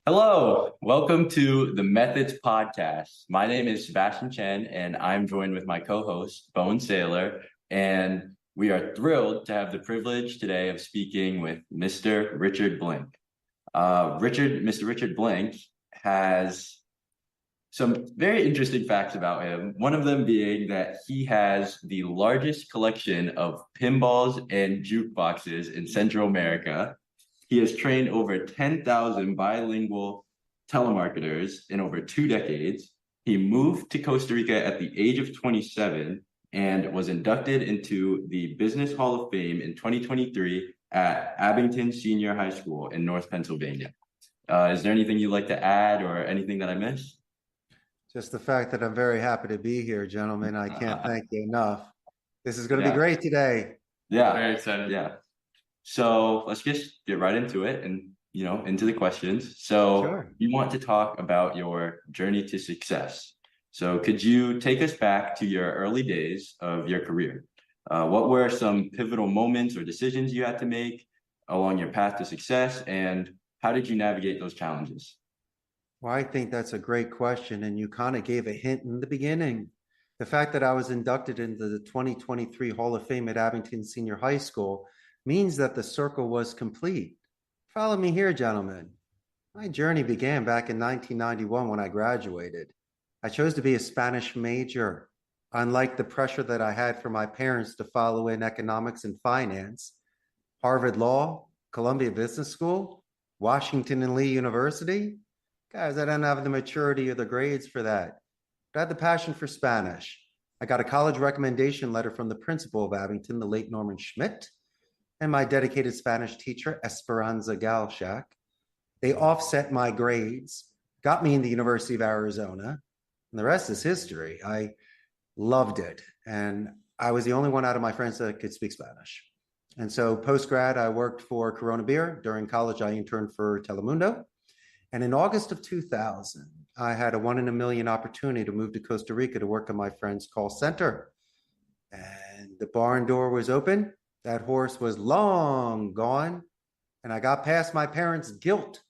Hello, welcome to the Methods Podcast. My name is Sebastian Chen, and I'm joined with my co-host, Bowen Saylor, and we are thrilled to have the privilege today of speaking with Mr. Richard Blink. Mr. Richard Blink has some very interesting facts about him. One of them being that he has the largest collection of pinballs and jukeboxes in Central America. He has trained over 10,000 bilingual telemarketers in over 2 decades. He moved to Costa Rica at the age of 27 and was inducted into the Business Hall of Fame in 2023 at Abington Senior High School in North Pennsylvania. Is there anything you'd like to add or anything that I missed? Just the fact that I'm very happy to be here, gentlemen. I can't thank you enough. This is going to be great today. Yeah. Very excited. Yeah. So let's just get right into it and, into the questions. So Sure. You want to talk about your journey to success. So could you take us back to your early days of your career? What were some pivotal moments or decisions you had to make along your path to success, and how did you navigate those challenges? Well, I think that's a great question, and you kind of gave a hint in the beginning. The fact that I was inducted into the 2023 Hall of Fame at Abington Senior High School means that the circle was complete. Follow me here, gentlemen. My journey began back in 1991 when I graduated. I chose to be a Spanish major. Unlike the pressure that I had from my parents to follow in economics and finance, Harvard Law, Columbia Business School, Washington and Lee University, guys, I didn't have the maturity or the grades for that. But I had the passion for Spanish. I got a college recommendation letter from the principal of Abington, the late Norman Schmidt, and my dedicated Spanish teacher, Esperanza Galshak. They offset my grades, got me in the University of Arizona, and the rest is history. I loved it, and I was the only one out of my friends that could speak Spanish. And so post-grad, I worked for Corona Beer. During college, I interned for Telemundo. And in August of 2000, I had a 1 in a million opportunity to move to Costa Rica to work in my friend's call center. And the barn door was open. That horse was long gone. And I got past my parents' guilt.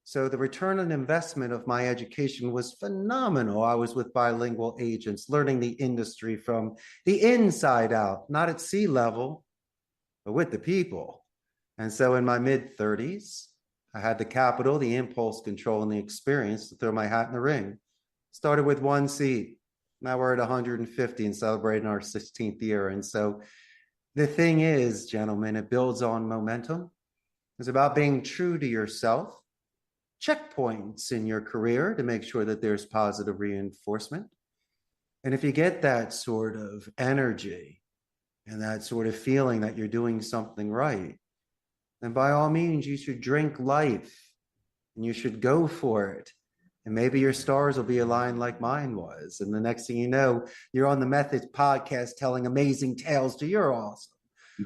So the return on investment of my education was phenomenal. I was with bilingual agents, learning the industry from the inside out, not at sea level, but with the people. And so in my mid-30s, I had the capital, the impulse control, and the experience to throw my hat in the ring. Started with one seat. Now we're at 150 and celebrating our 16th year. And so the thing is, gentlemen, it builds on momentum. It's about being true to yourself, checkpoints in your career to make sure that there's positive reinforcement. And if you get that sort of energy and that sort of feeling that you're doing something right, then by all means, you should drink life and you should go for it. And maybe your stars will be aligned like mine was. And the next thing you know, you're on the Methods Podcast telling amazing tales to your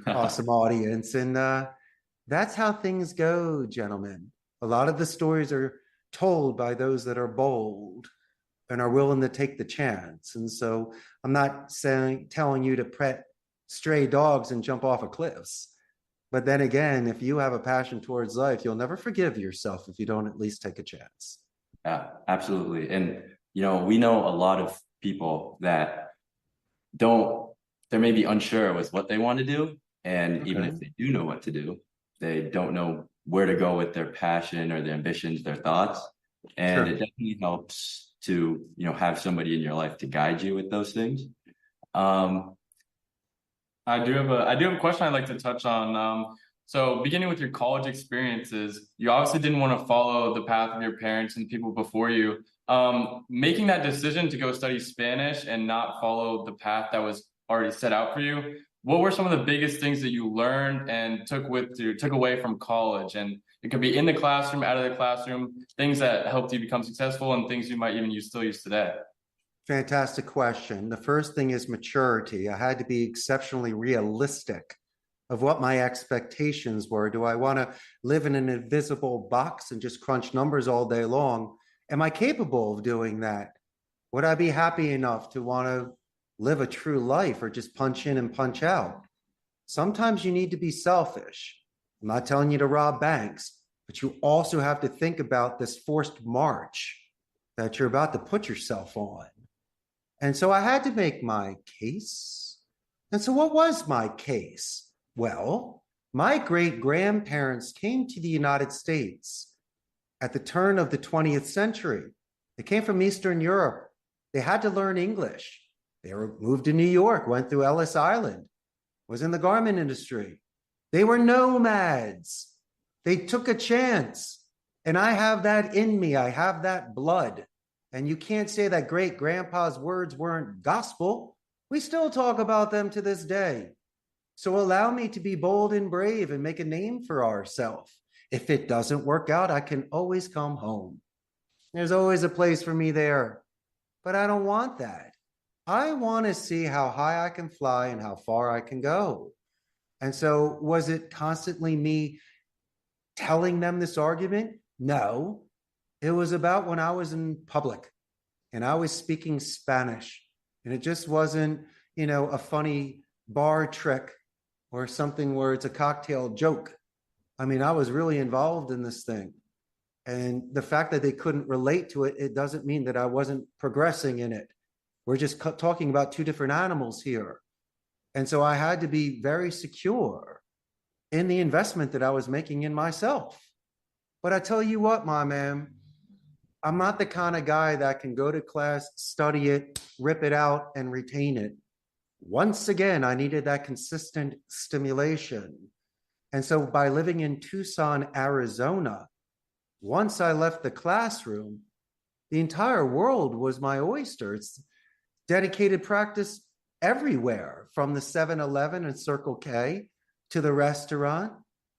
awesome audience. And that's how things go, gentlemen. A lot of the stories are told by those that are bold and are willing to take the chance. And so I'm not telling you to pet stray dogs and jump off of cliffs. But then again, if you have a passion towards life, you'll never forgive yourself if you don't at least take a chance. Yeah, absolutely. And, we know a lot of people that they're maybe unsure with what they want to do. And even if they do know what to do, they don't know where to go with their passion or their ambitions, their thoughts. And It definitely helps to, have somebody in your life to guide you with those things. I do have a question I'd like to touch on. So beginning with your college experiences, you obviously didn't want to follow the path of your parents and people before you. Making that decision to go study Spanish and not follow the path that was already set out for you, what were some of the biggest things that you learned and took away from college? And it could be in the classroom, out of the classroom, things that helped you become successful and things you might even still use today. Fantastic question. The first thing is maturity. I had to be exceptionally realistic of what my expectations were. Do I want to live in an invisible box and just crunch numbers all day long? Am I capable of doing that? Would I be happy enough to want to live a true life or just punch in and punch out? Sometimes you need to be selfish. I'm not telling you to rob banks, but you also have to think about this forced march that you're about to put yourself on. And so I had to make my case. And so what was my case? Well, my great grandparents came to the United States at the turn of the 20th century. They came from Eastern Europe. They had to learn English. They were moved to New York, went through Ellis Island, was in the garment industry. They were nomads. They took a chance. And I have that in me. I have that blood. And you can't say that great grandpa's words weren't gospel. We still talk about them to this day. So allow me to be bold and brave and make a name for ourselves. If it doesn't work out, I can always come home. There's always a place for me there. But I don't want that. I want to see how high I can fly and how far I can go. And so was it constantly me telling them this argument? No. It was about when I was in public and I was speaking Spanish, and it just wasn't, a funny bar trick or something where it's a cocktail joke. I mean, I was really involved in this thing. And the fact that they couldn't relate to it, it doesn't mean that I wasn't progressing in it. We're just talking about two different animals here. And so I had to be very secure in the investment that I was making in myself. But I tell you what, my man, I'm not the kind of guy that can go to class, study it, rip it out, and retain it. Once again, I needed that consistent stimulation. And so by living in Tucson, Arizona, once I left the classroom, the entire world was my oyster. It's dedicated practice everywhere, from the 7-Eleven and Circle K to the restaurant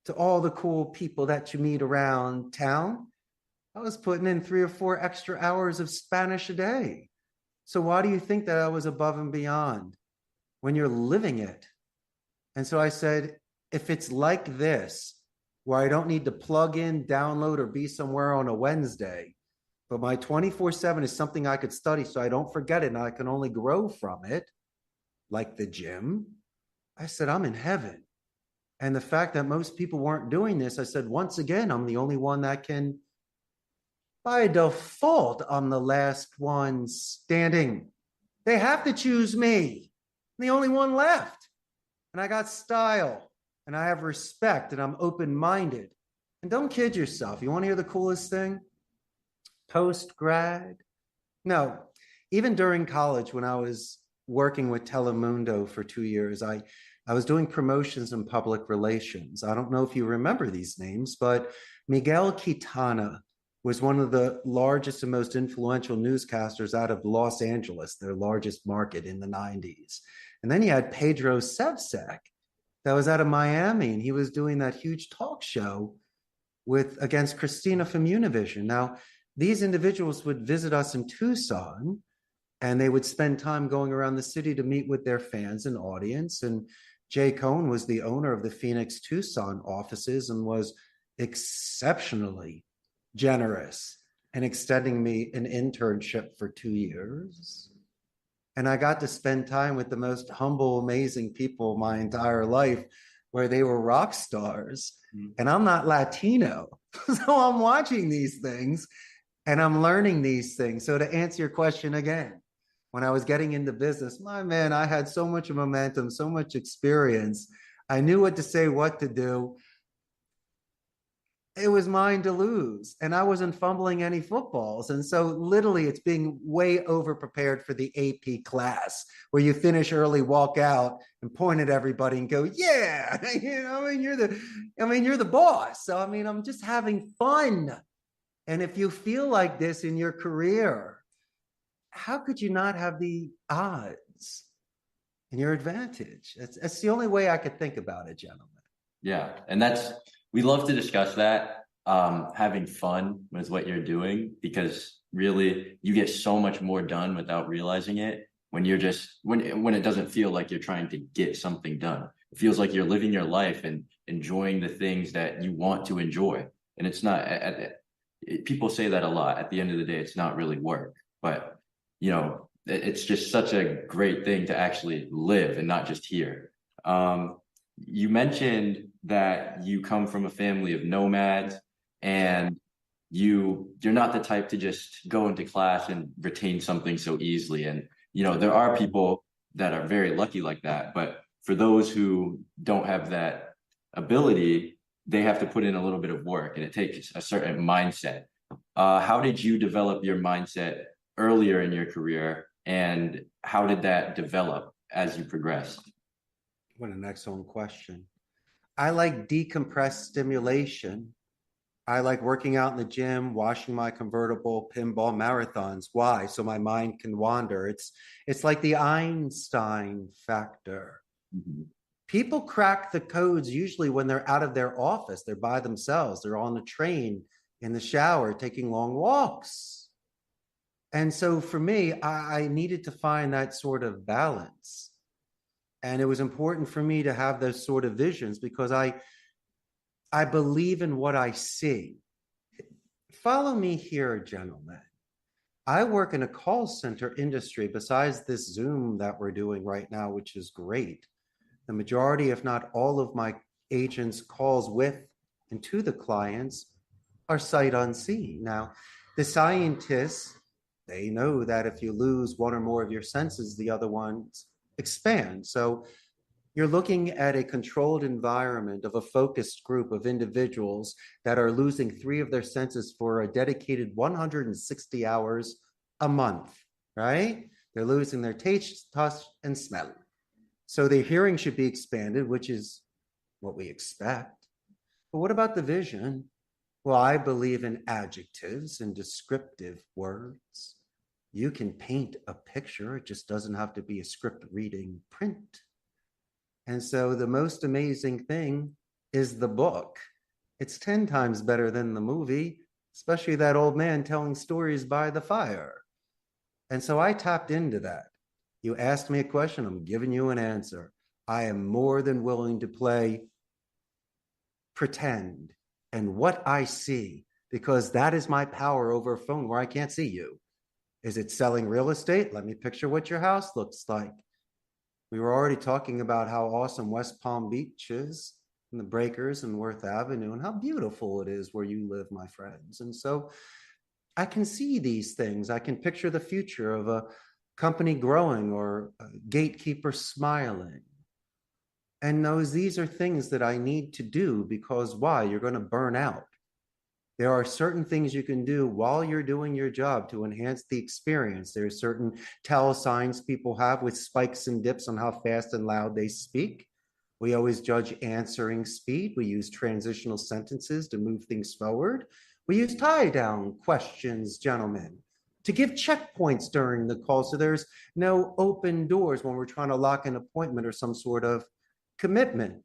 to all the cool people that you meet around town. I was putting in 3 or 4 extra hours of Spanish a day. So why do you think that I was above and beyond when you're living it? And so I said, if it's like this, where I don't need to plug in, download, or be somewhere on a Wednesday, but my 24/7 is something I could study so I don't forget it and I can only grow from it, like the gym, I said, I'm in heaven. And the fact that most people weren't doing this, I said, once again, I'm the only one that can. By default, I'm the last one standing. They have to choose me. I'm the only one left. And I got style, and I have respect, and I'm open-minded. And don't kid yourself. You want to hear the coolest thing? Post-grad? No. Even during college, when I was working with Telemundo for 2 years, I was doing promotions and public relations. I don't know if you remember these names, but Miguel Quintana was one of the largest and most influential newscasters out of Los Angeles, their largest market in the 90s. And then you had Pedro Sevsek that was out of Miami, and he was doing that huge talk show against Christina from Univision. Now, these individuals would visit us in Tucson, and they would spend time going around the city to meet with their fans and audience. And Jay Cohn was the owner of the Phoenix Tucson offices and was exceptionally generous and extending me an internship for 2 years. And I got to spend time with the most humble, amazing people my entire life, where they were rock stars. And I'm not Latino. So I'm watching these things and I'm learning these things. So to answer your question again, when I was getting into business, my man, I had so much momentum, so much experience. I knew what to say, what to do. It was mine to lose, and I wasn't fumbling any footballs. And so literally it's being way over prepared for the AP class, where you finish early, walk out and point at everybody and go, yeah, you're the boss. So, I'm just having fun. And if you feel like this in your career, how could you not have the odds in your advantage? That's the only way I could think about it, gentlemen. Yeah. And we love to discuss that. Having fun with what you're doing, because really you get so much more done without realizing it when you're when it doesn't feel like you're trying to get something done. It feels like you're living your life and enjoying the things that you want to enjoy. And it's not, people say that a lot. At the end of the day, it's not really work, but it's just such a great thing to actually live and not just hear. You mentioned that you come from a family of nomads, and you're not the type to just go into class and retain something so easily. And there are people that are very lucky like that, but for those who don't have that ability, they have to put in a little bit of work, and it takes a certain mindset. How did you develop your mindset earlier in your career, and how did that develop as you progressed? What an excellent question. I like decompressed stimulation. I like working out in the gym, washing my convertible, pinball marathons. Why? So my mind can wander. It's like the Einstein factor. Mhm. People crack the codes usually when they're out of their office. They're by themselves. They're on the train, in the shower, taking long walks. And so for me, I needed to find that sort of balance. And it was important for me to have those sort of visions because I believe in what I see. Follow me here, gentlemen. I work in a call center industry besides this Zoom that we're doing right now, which is great. The majority, if not all of my agents' calls with and to the clients are sight unseen. Now, the scientists, they know that if you lose one or more of your senses, the other ones expand. So you're looking at a controlled environment of a focused group of individuals that are losing 3 of their senses for a dedicated 160 hours a month, right? They're losing their taste, touch, and smell. So their hearing should be expanded, which is what we expect. But what about the vision? Well, I believe in adjectives and descriptive words. You can paint a picture. It just doesn't have to be a script reading print. And so the most amazing thing is the book. It's 10 times better than the movie, especially that old man telling stories by the fire. And so I tapped into that. You asked me a question, I'm giving you an answer. I am more than willing to play pretend and what I see, because that is my power over a phone where I can't see you. Is it selling real estate? Let me picture what your house looks like. We were already talking about how awesome West Palm Beach is and the breakers and Worth Avenue and how beautiful it is where you live, my friends. And so I can see these things. I can picture the future of a company growing or a gatekeeper smiling. And these are things that I need to do because why? You're going to burn out. There are certain things you can do while you're doing your job to enhance the experience. There are certain tell signs people have with spikes and dips on how fast and loud they speak. We always judge answering speed. We use transitional sentences to move things forward. We use tie-down questions, gentlemen, to give checkpoints during the call. So there's no open doors when we're trying to lock an appointment or some sort of commitment.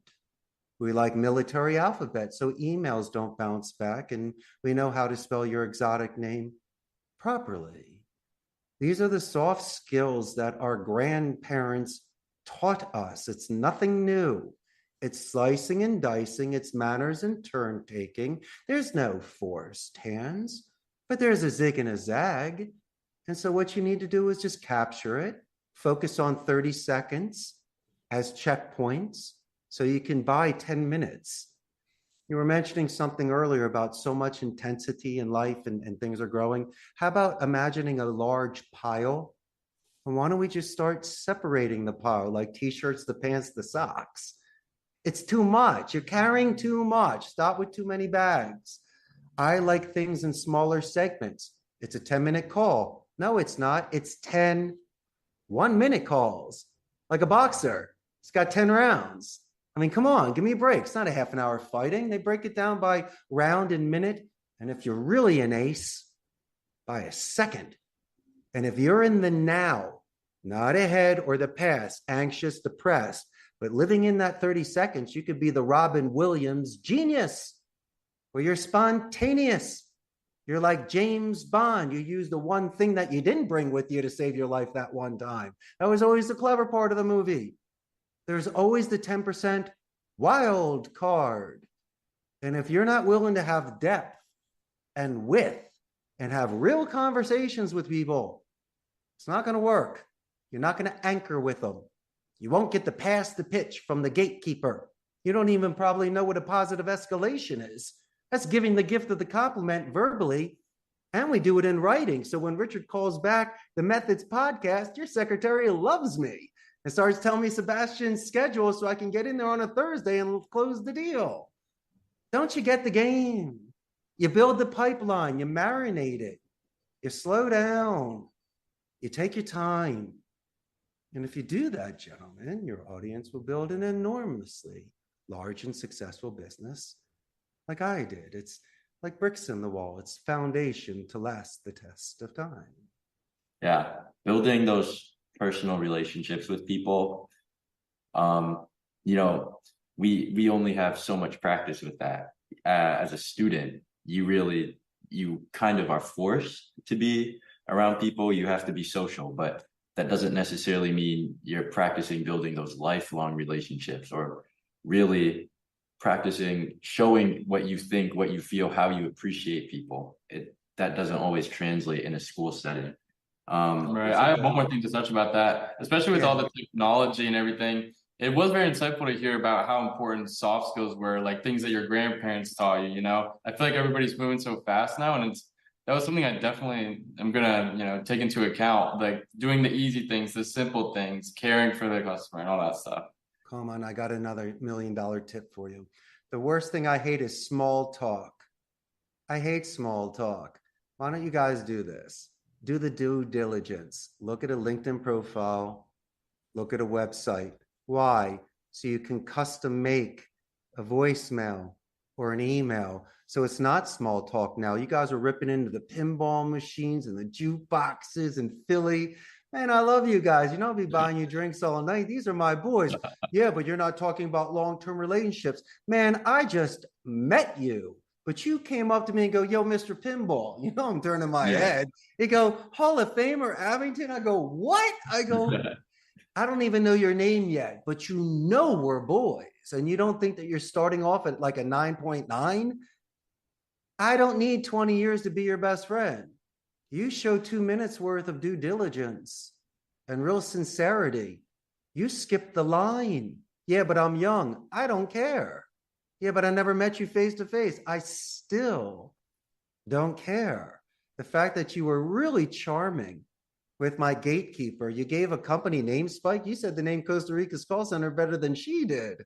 We like military alphabet, so emails don't bounce back, and we know how to spell your exotic name properly. These are the soft skills that our grandparents taught us. It's nothing new. It's slicing and dicing, it's manners and turn taking. There's no forced hands, but there's a zig and a zag. And so what you need to do is just capture it, focus on 30 seconds as checkpoints, so you can buy 10 minutes. You were mentioning something earlier about so much intensity in life and things are growing. How about imagining a large pile? And why don't we just start separating the pile, like t-shirts, the pants, the socks? It's too much. You're carrying too much. Stop with too many bags. I like things in smaller segments. It's a 10-minute call. No, it's not. It's 10 1-minute calls, like a boxer. It's got 10 rounds. I mean, come on, give me a break. It's not a half an hour fighting. They break it down by round and minute. And if you're really an ace, by a second. And if you're in the now, not ahead or the past, anxious, depressed, but living in that 30 seconds, you could be the Robin Williams genius, where you're spontaneous. You're like James Bond. You use the one thing that you didn't bring with you to save your life that one time. That was always the clever part of the movie. There's always the 10% wild card. And if you're not willing to have depth and width and have real conversations with people, it's not going to work. You're not going to anchor with them. You won't get to pass the pitch from the gatekeeper. You don't even probably know what a positive escalation is. That's giving the gift of the compliment verbally, and we do it in writing. So when Richard calls back the Methods podcast, your secretary loves me and starts telling me Sebastian's schedule so I can get in there on a Thursday and close the deal. Don't you get the game? You build the pipeline, you marinate it, you slow down, you take your time. And if you do that, gentlemen, your audience will build an enormously large and successful business like I did. It's like bricks in the wall. It's foundation to last the test of time. Yeah, building those personal relationships with people. You know, we only have so much practice with that. As a student, you kind of are forced to be around people. You have to be social, but that doesn't necessarily mean you're practicing building those lifelong relationships or really practicing showing what you think, what you feel, how you appreciate people. That doesn't always translate in a school setting. Right. I have one more thing to touch about that, especially with all the technology and everything. It was very insightful to hear about how important soft skills were, like things that your grandparents taught you, you know. I feel like everybody's moving so fast now, and that was something I definitely am gonna, you know, take into account, like doing the easy things, the simple things, caring for the customer and all that stuff. Come on, I got another $1 million tip for you. The worst thing I hate is small talk. I hate small talk. Why don't you guys do this? Do the due diligence. Look at a LinkedIn profile. Look at a website. Why? So you can custom make a voicemail or an email. So it's not small talk now. You guys are ripping into the pinball machines and the jukeboxes in Philly. Man, I love you guys. You know, I'll be buying you drinks all night. These are my boys. Yeah, but you're not talking about long-term relationships. Man, I just met you. But you came up to me and go, yo, Mr. Pinball. You know, I'm turning my head. You go, Hall of Famer Abington? I go, what? I go, I don't even know your name yet, but you know we're boys. And you don't think that you're starting off at like a 9.9? I don't need 20 years to be your best friend. You show 2 minutes worth of due diligence and real sincerity. You skipped the line. Yeah, but I'm young. I don't care. Yeah, but I never met you face to face. I still don't care. The fact that you were really charming with my gatekeeper, you gave a company name, Spike. You said the name Costa Rica's call center better than she did.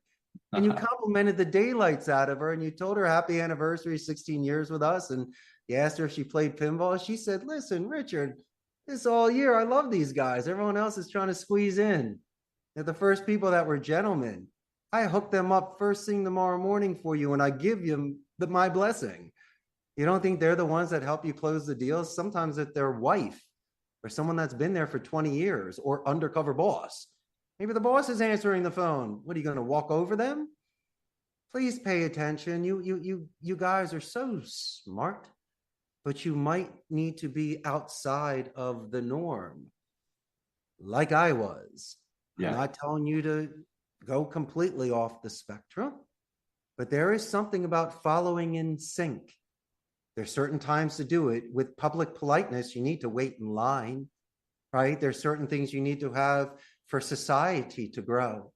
And you complimented the daylights out of her, and you told her happy anniversary, 16 years with us. And you asked her if she played pinball. She said, listen, Richard, this all year, I love these guys. Everyone else is trying to squeeze in. They're the first people that were gentlemen. I hook them up first thing tomorrow morning for you, and I give you my blessing. You don't think they're the ones that help you close the deals? Sometimes it's their wife or someone that's been there for 20 years or undercover boss. Maybe the boss is answering the phone. What, are you going to walk over them? Please pay attention. You guys are so smart, but you might need to be outside of the norm, like I was. Yeah. I'm not telling you to go completely off the spectrum, but there is something about following in sync. There's certain times to do it. With public politeness, you need to wait in line, right? There's certain things you need to have for society to grow.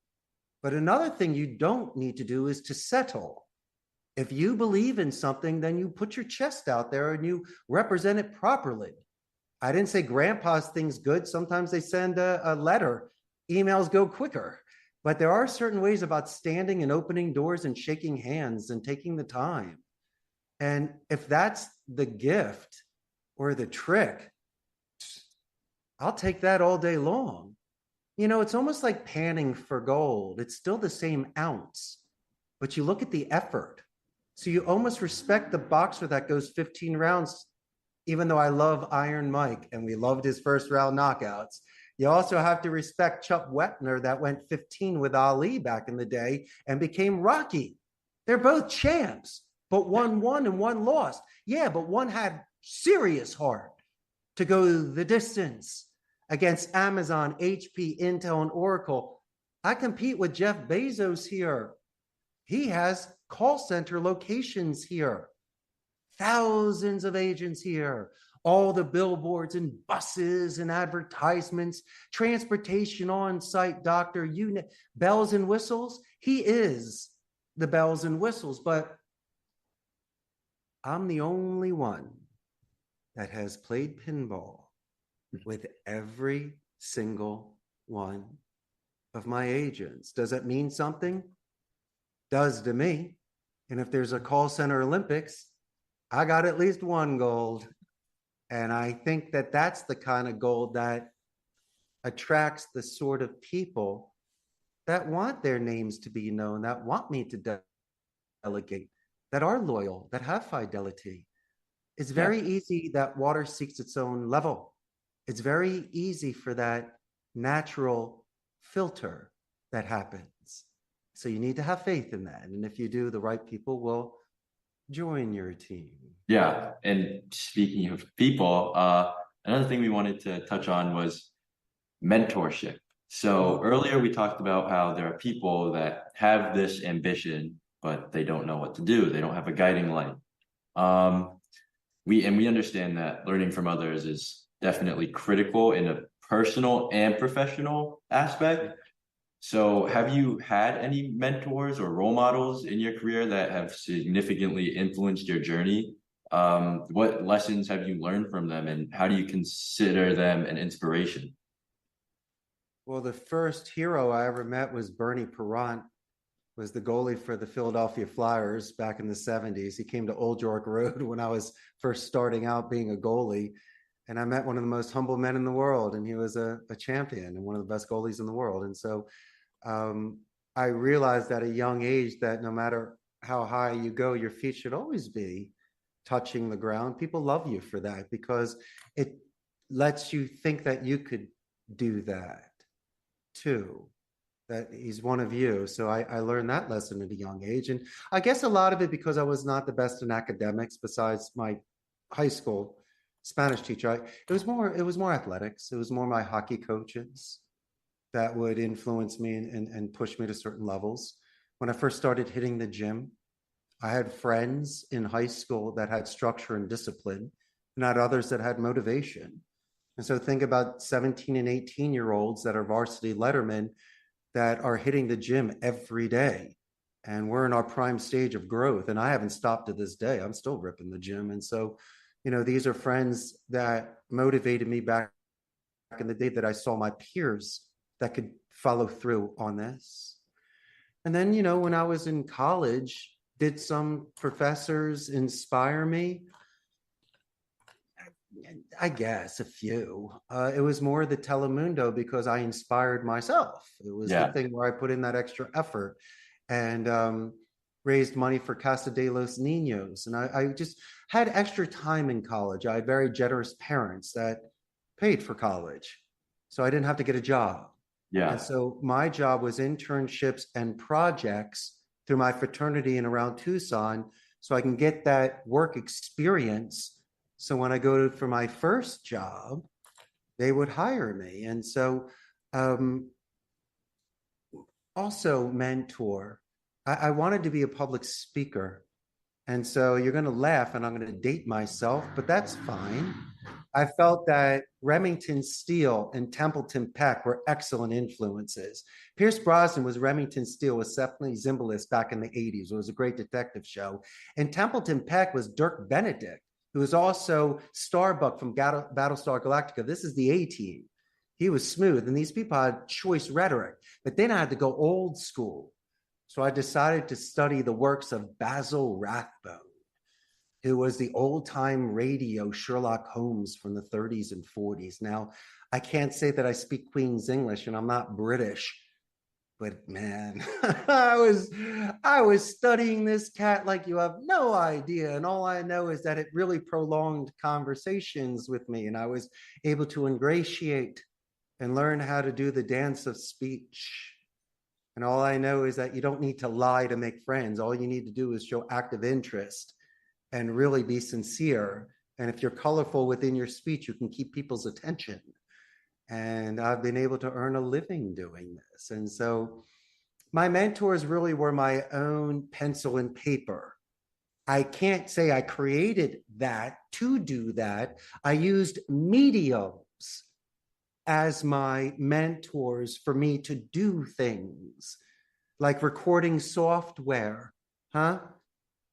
But another thing you don't need to do is to settle. If you believe in something, then you put your chest out there and you represent it properly. I didn't say grandpa's thing's good. Sometimes they send a letter. Emails go quicker. But there are certain ways about standing and opening doors and shaking hands and taking the time. And if that's the gift or the trick, I'll take that all day long. You know, it's almost like panning for gold. It's still the same ounce, but you look at the effort. So you almost respect the boxer that goes 15 rounds, even though I love Iron Mike and we loved his first round knockouts. You also have to respect Chuck Wepner that went 15 with Ali back in the day and became Rocky. They're both champs, but one won and one lost. Yeah, but one had serious heart to go the distance against Amazon, HP, Intel, and Oracle. I compete with Jeff Bezos here. He has call center locations here. Thousands of agents here. All the billboards and buses and advertisements, transportation on-site, doctor, unit, bells and whistles. He is the bells and whistles. But I'm the only one that has played pinball with every single one of my agents. Does that mean something? Does to me. And if there's a call center Olympics, I got at least one gold. And I think that that's the kind of gold that attracts the sort of people that want their names to be known, that want me to delegate, that are loyal, that have fidelity. It's very easy that water seeks its own level. It's very easy for that natural filter that happens. So you need to have faith in that. And if you do, the right people will join your team. Yeah. And speaking of people, another thing we wanted to touch on was mentorship. So earlier we talked about how there are people that have this ambition, but they don't know what to do. They don't have a guiding light. We understand that learning from others is definitely critical in a personal and professional aspect. So have you had any mentors or role models in your career that have significantly influenced your journey? What lessons have you learned from them, and how do you consider them an inspiration? Well, the first hero I ever met was Bernie Perrant, was the goalie for the Philadelphia Flyers back in the 70s. He came to Old York Road when I was first starting out being a goalie. And I met one of the most humble men in the world, and he was a champion and one of the best goalies in the world. And so I realized at a young age that no matter how high you go, your feet should always be touching the ground. People love you for that because it lets you think that you could do that too, that he's one of you. So I learned that lesson at a young age. And I guess a lot of it because I was not the best in academics besides my high school Spanish teacher. It was more athletics. It was more my hockey coaches that would influence me and push me to certain levels. When I first started hitting the gym, I had friends in high school that had structure and discipline, and I had others that had motivation. And so think about 17 and 18-year-olds that are varsity lettermen that are hitting the gym every day. And we're in our prime stage of growth. And I haven't stopped to this day. I'm still ripping the gym. And so, these are friends that motivated me back in the day that I saw my peers that could follow through on this. And then, when I was in college, did some professors inspire me? I guess a few. It was more the Telemundo because I inspired myself. It was the thing where I put in that extra effort and raised money for Casa de los Niños. And I just had extra time in college. I had very generous parents that paid for college, so I didn't have to get a job. Yeah. And so my job was internships and projects through my fraternity and around Tucson, so I can get that work experience. So when I go for my first job, they would hire me. And so also mentor. I wanted to be a public speaker. And so you're going to laugh and I'm going to date myself, but that's fine. I felt that Remington Steele and Templeton Peck were excellent influences. Pierce Brosnan was Remington Steele with Stephanie Zimbalist back in the 80s. It was a great detective show. And Templeton Peck was Dirk Benedict, who was also Starbuck from Battlestar Galactica. This is the A-Team. He was smooth, and these people had choice rhetoric. But then I had to go old school. So I decided to study the works of Basil Rathbone, who was the old-time radio Sherlock Holmes from the 30s and 40s. Now, I can't say that I speak Queen's English, and I'm not British, but man, I was studying this cat like you have no idea. And all I know is that it really prolonged conversations with me, and I was able to ingratiate and learn how to do the dance of speech. And all I know is that you don't need to lie to make friends. All you need to do is show active interest and really be sincere. And if you're colorful within your speech, you can keep people's attention. And I've been able to earn a living doing this. And so my mentors really were my own pencil and paper. I can't say I created that to do that. I used mediums as my mentors for me to do things like recording software,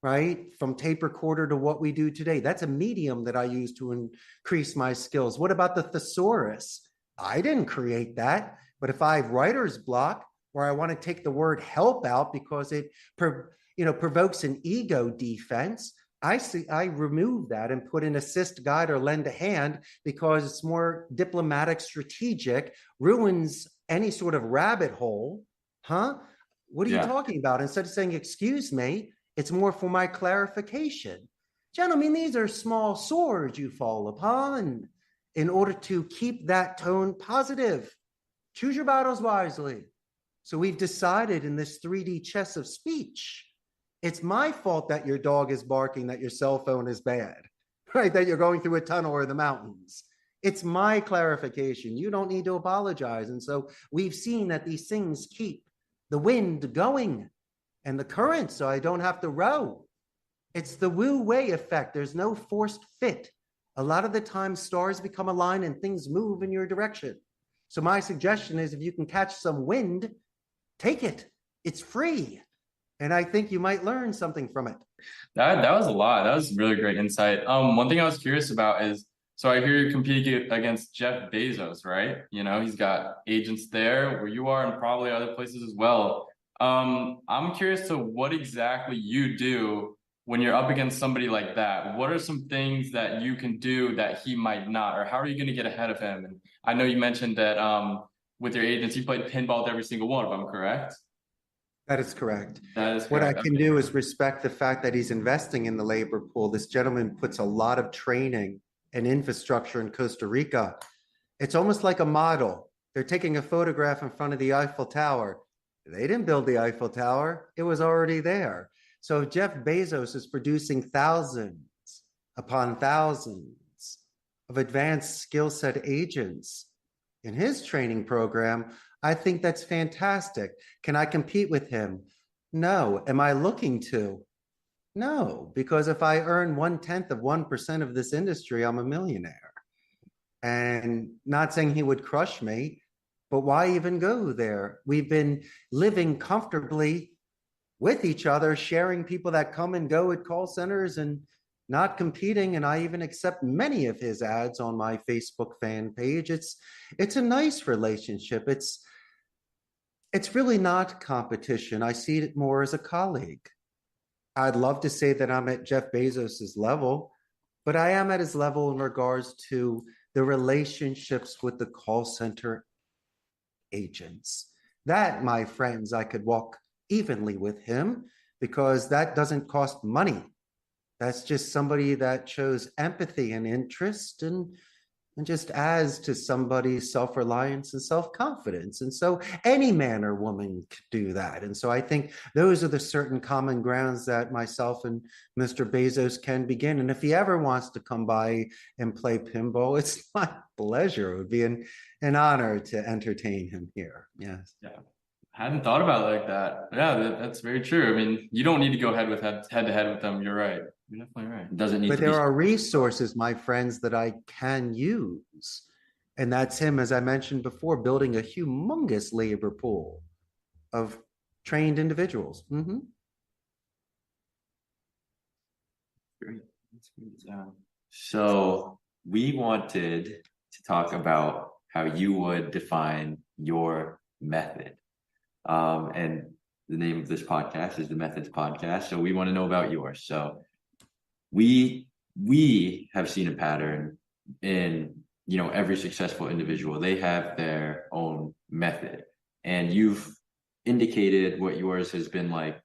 right? From tape recorder to what we do today. That's a medium that I use to increase my skills. What about the thesaurus? I didn't create that, but if I have writer's block where I want to take the word help out because it provokes an ego defense, I remove that and put an assist, guide, or lend a hand because it's more diplomatic, strategic, ruins any sort of rabbit hole. Huh? What are you talking about? Instead of saying, excuse me, it's more for my clarification. Gentlemen, these are small swords you fall upon in order to keep that tone positive. Choose your battles wisely. So we've decided in this 3D chess of speech, it's my fault that your dog is barking, that your cell phone is bad, right? That you're going through a tunnel or the mountains. It's my clarification. You don't need to apologize. And so we've seen that these things keep the wind going and the current, so I don't have to row. It's the wu-wei effect. There's no forced fit. A lot of the time, stars become aligned and things move in your direction. So my suggestion is if you can catch some wind, take it. It's free. And I think you might learn something from it. That was a lot. That was really great insight. One thing I was curious about is, so I hear you're competing against Jeff Bezos, right? You know, he's got agents there where you are and probably other places as well. I'm curious to what exactly you do when you're up against somebody like that. What are some things that you can do that he might not, or how are you going to get ahead of him? And I know you mentioned that with your agents, you played pinball with every single one of them, correct? That is correct. That is correct. What I can do is respect the fact that he's investing in the labor pool. This gentleman puts a lot of training and infrastructure in Costa Rica. It's almost like a model. They're taking a photograph in front of the Eiffel Tower. They didn't build the Eiffel Tower. It was already there. So Jeff Bezos is producing thousands upon thousands of advanced skill set agents in his training program. I think that's fantastic. Can I compete with him? No. Am I looking to? No, because if I earn 1/10 of 1% of this industry, I'm a millionaire. And not saying he would crush me, but why even go there? We've been living comfortably with each other, sharing people that come and go at call centers and not competing. And I even accept many of his ads on my Facebook fan page. It's a nice relationship. It's really not competition. I see it more as a colleague. I'd love to say that I'm at Jeff Bezos's level, but I am at his level in regards to the relationships with the call center agents. That, my friends, I could walk evenly with him because that doesn't cost money. That's just somebody that shows empathy and interest and just adds to somebody's self-reliance and self-confidence. And so any man or woman could do that. And so I think those are the certain common grounds that myself and Mr. Bezos can begin. And if he ever wants to come by and play pinball, it's my pleasure. It would be an honor to entertain him here. Yes. Yeah. I hadn't thought about it like that. Yeah, that's very true. I mean, you don't need to go head to head with them. You're right. You're definitely right. It doesn't need But to there be. are resources, my friends, that I can use. And that's him, as I mentioned before, building a humongous labor pool of trained individuals. Mm-hmm. Great. That's great. So we wanted to talk about how you would define your method. And the name of this podcast is the Methods Podcast. So we want to know about yours. So we have seen a pattern in, every successful individual. They have their own method, and you've indicated what yours has been like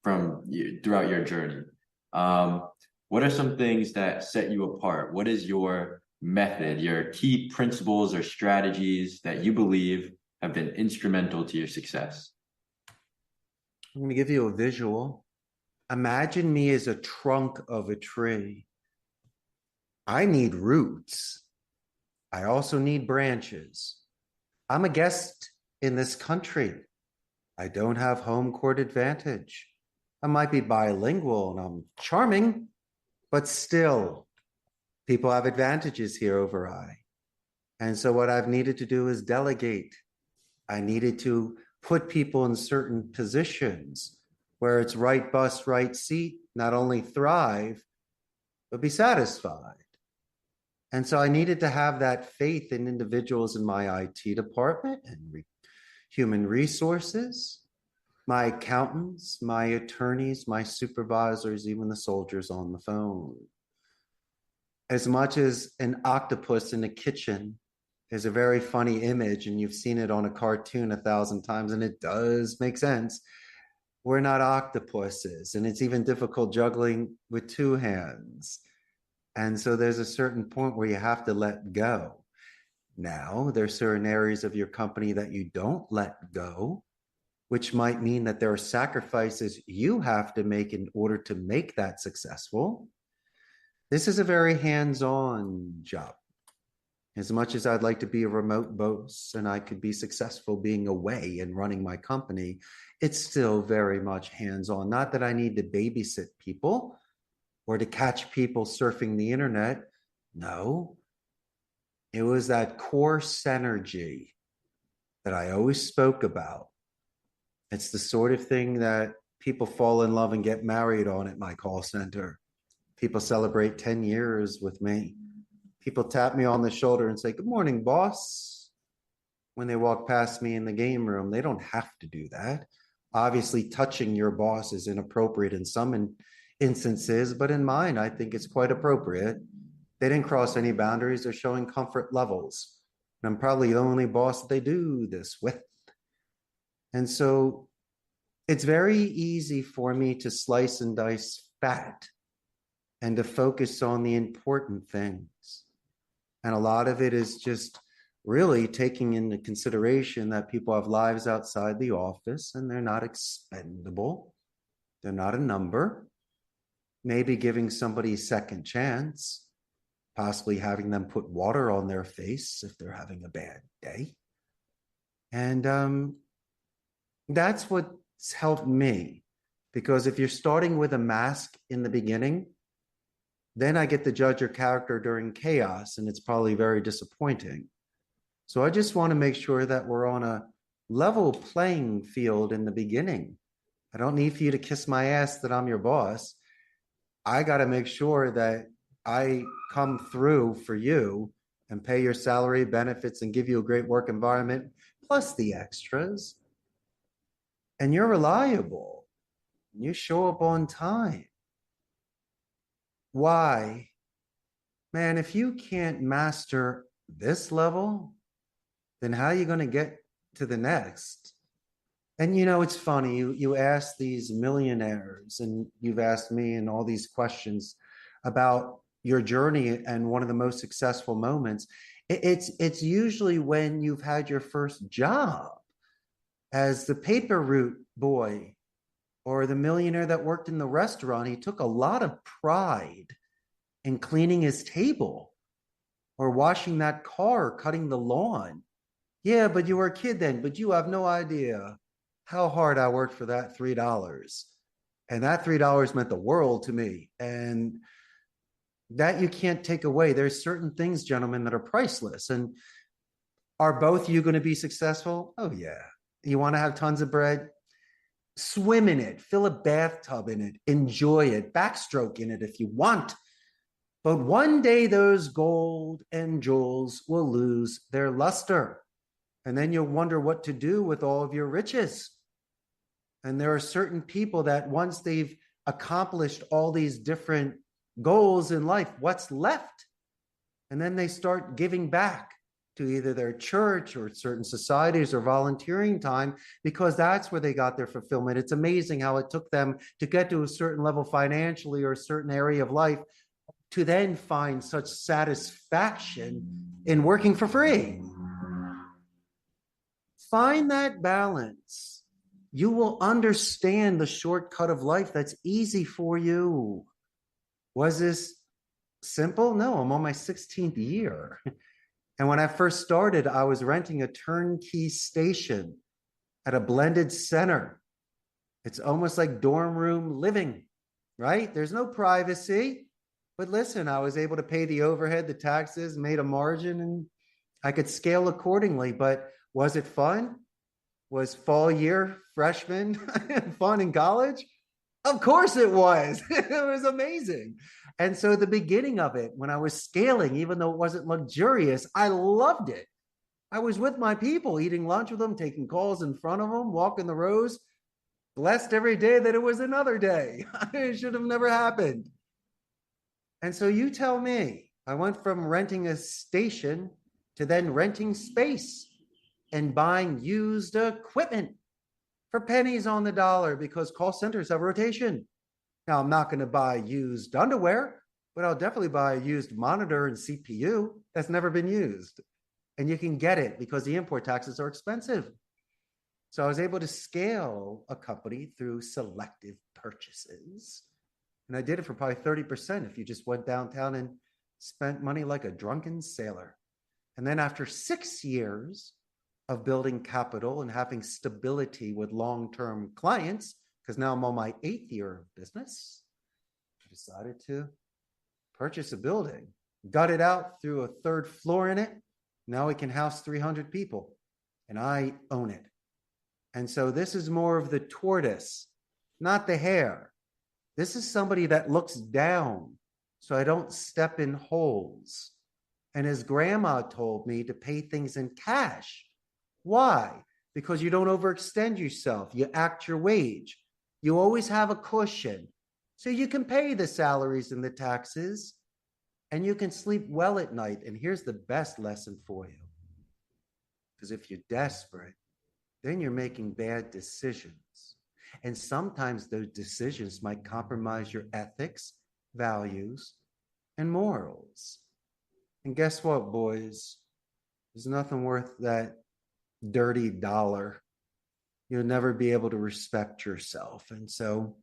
throughout your journey. What are some things that set you apart? What is your method, your key principles or strategies that you believe have been instrumental to your success? I'm going to give you a visual. Imagine me as a trunk of a tree. I need roots. I also need branches. I'm a guest in this country. I don't have home court advantage. I might be bilingual and I'm charming, but still, people have advantages here over I. And so what I've needed to do is delegate. I needed to put people in certain positions where it's right bus, right seat, not only thrive, but be satisfied. And so I needed to have that faith in individuals in my IT department and human resources, my accountants, my attorneys, my supervisors, even the soldiers on the phone. As much as an octopus in the kitchen is a very funny image, and you've seen it on a cartoon 1,000 times, and it does make sense, we're not octopuses, and it's even difficult juggling with two hands. And so there's a certain point where you have to let go. Now, there's certain areas of your company that you don't let go, which might mean that there are sacrifices you have to make in order to make that successful. This is a very hands-on job. As much as I'd like to be a remote boss and I could be successful being away and running my company, it's still very much hands-on. Not that I need to babysit people or to catch people surfing the internet. No, it was that core synergy that I always spoke about. It's the sort of thing that people fall in love and get married on at my call center. People celebrate 10 years with me. People tap me on the shoulder and say, "Good morning, boss," when they walk past me in the game room. They don't have to do that. Obviously, touching your boss is inappropriate in some instances, but in mine, I think it's quite appropriate. They didn't cross any boundaries. They're showing comfort levels. And I'm probably the only boss that they do this with. And so it's very easy for me to slice and dice fat and to focus on the important things. And a lot of it is just really taking into consideration that people have lives outside the office and they're not expendable. They're not a number. Maybe giving somebody a second chance, possibly having them put water on their face if they're having a bad day. And that's what's helped me, because if you're starting with a mask in the beginning, then I get to judge your character during chaos, and it's probably very disappointing. So I just want to make sure that we're on a level playing field in the beginning. I don't need for you to kiss my ass that I'm your boss. I got to make sure that I come through for you and pay your salary, benefits, and give you a great work environment, plus the extras. And you're reliable. You show up on time. Why? Man, if you can't master this level, then how are you going to get to the next? And you know, it's funny, you ask these millionaires, and you've asked me and all these questions about your journey and one of the most successful moments. It's usually when you've had your first job as the paper route boy, or the millionaire that worked in the restaurant. He took a lot of pride in cleaning his table or washing that car, cutting the lawn. Yeah, but you were a kid then, but you have no idea how hard I worked for that $3. And that $3 meant the world to me. And that you can't take away. There's certain things, gentlemen, that are priceless. And are both you going to be successful? Oh, yeah. You want to have tons of bread? Swim in it, fill a bathtub in it, enjoy it, backstroke in it if you want. But one day those gold and jewels will lose their luster. And then you'll wonder what to do with all of your riches. And there are certain people that once they've accomplished all these different goals in life, what's left? And then they start giving back to either their church or certain societies or volunteering time, because that's where they got their fulfillment. It's amazing how it took them to get to a certain level financially or a certain area of life to then find such satisfaction in working for free. Find that balance. You will understand the shortcut of life that's easy for you. Was this simple? No, I'm on my 16th year. And when I first started, I was renting a turnkey station at a blended center. It's almost like dorm room living, right? There's no privacy. But listen, I was able to pay the overhead, the taxes, made a margin, and I could scale accordingly. But was it fun? Was fall year freshman fun in college? Of course it was. It was amazing. And so the beginning of it, when I was scaling, even though it wasn't luxurious, I loved it. I was with my people, eating lunch with them, taking calls in front of them, walking the rows, blessed every day that it was another day. It should have never happened. And so you tell me, I went from renting a station to then renting space and buying used equipment for pennies on the dollar because call centers have rotation. Now, I'm not going to buy used underwear, but I'll definitely buy a used monitor and CPU that's never been used. And you can get it because the import taxes are expensive. So I was able to scale a company through selective purchases. And I did it for probably 30% if you just went downtown and spent money like a drunken sailor. And then after 6 years of building capital and having stability with long-term clients, because now I'm on my 8th year of business, I decided to purchase a building, gut it out, threw a 3rd floor in it. Now we can house 300 people and I own it. And so this is more of the tortoise, not the hare. This is somebody that looks down so I don't step in holes. And his grandma told me to pay things in cash. Why? Because you don't overextend yourself. You act your wage. You always have a cushion. So you can pay the salaries and the taxes and you can sleep well at night. And here's the best lesson for you. Because if you're desperate, then you're making bad decisions. And sometimes those decisions might compromise your ethics, values, and morals. And guess what, boys? There's nothing worth that dirty dollar. You'll never be able to respect yourself. And so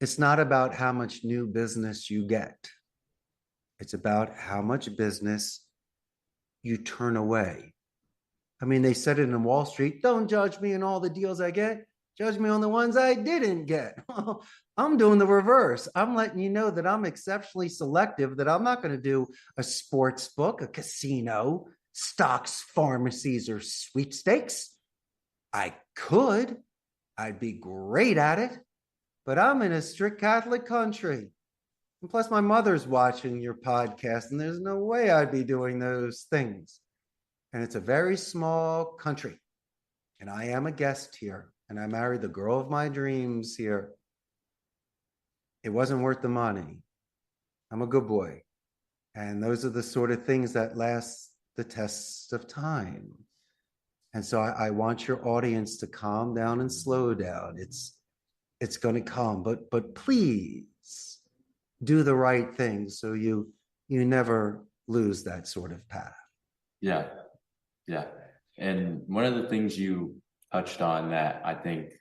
it's not about how much new business you get. It's about how much business you turn away. I mean, they said it in Wall Street, don't judge me on all the deals I get. Judge me on the ones I didn't get. I'm doing the reverse. I'm letting you know that I'm exceptionally selective, that I'm not going to do a sports book, a casino, stocks, pharmacies, or sweepstakes. I could. I'd be great at it. But I'm in a strict Catholic country. And plus, my mother's watching your podcast, and there's no way I'd be doing those things. And it's a very small country. And I am a guest here. And I married the girl of my dreams here. It wasn't worth the money. I'm a good boy. And those are the sort of things that last the tests of time. And so I want your audience to calm down and slow down. It's going to come, but please do the right thing so you never lose that sort of path. Yeah. And one of the things you touched on that I think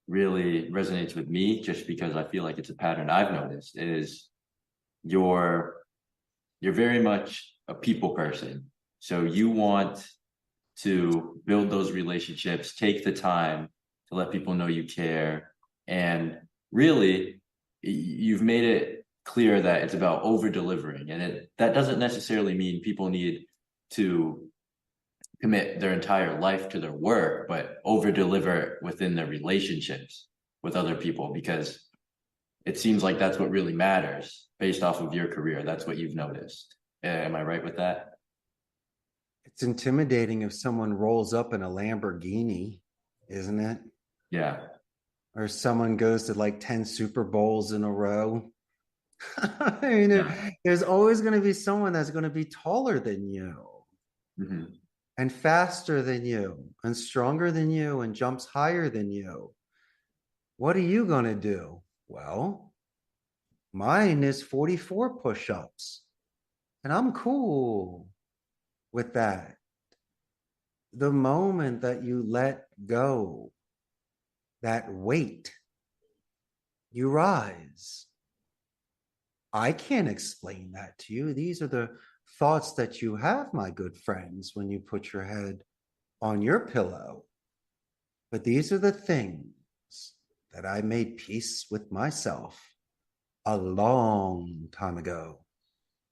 really resonates with me, just because I feel like it's a pattern I've noticed, is you're very much a people person. So you want to build those relationships, take the time to let people know you care. And really, you've made it clear that it's about over delivering. And that doesn't necessarily mean people need to commit their entire life to their work, but over deliver within their relationships with other people, because it seems like that's what really matters based off of your career. That's what you've noticed. Am I right with that? It's intimidating if someone rolls up in a Lamborghini, isn't it? Yeah. Or someone goes to like 10 Super Bowls in a row. I mean, Yeah. there's always going to be someone that's going to be taller than you. Mm-hmm. And faster than you, and stronger than you, and jumps higher than you. What are you going to do? Well, mine is 44 push-ups, and I'm cool with that. The moment that you let go that weight, you rise. I can't explain that to you. These are the thoughts that you have, my good friends, when you put your head on your pillow. But these are the things that I made peace with myself a long time ago.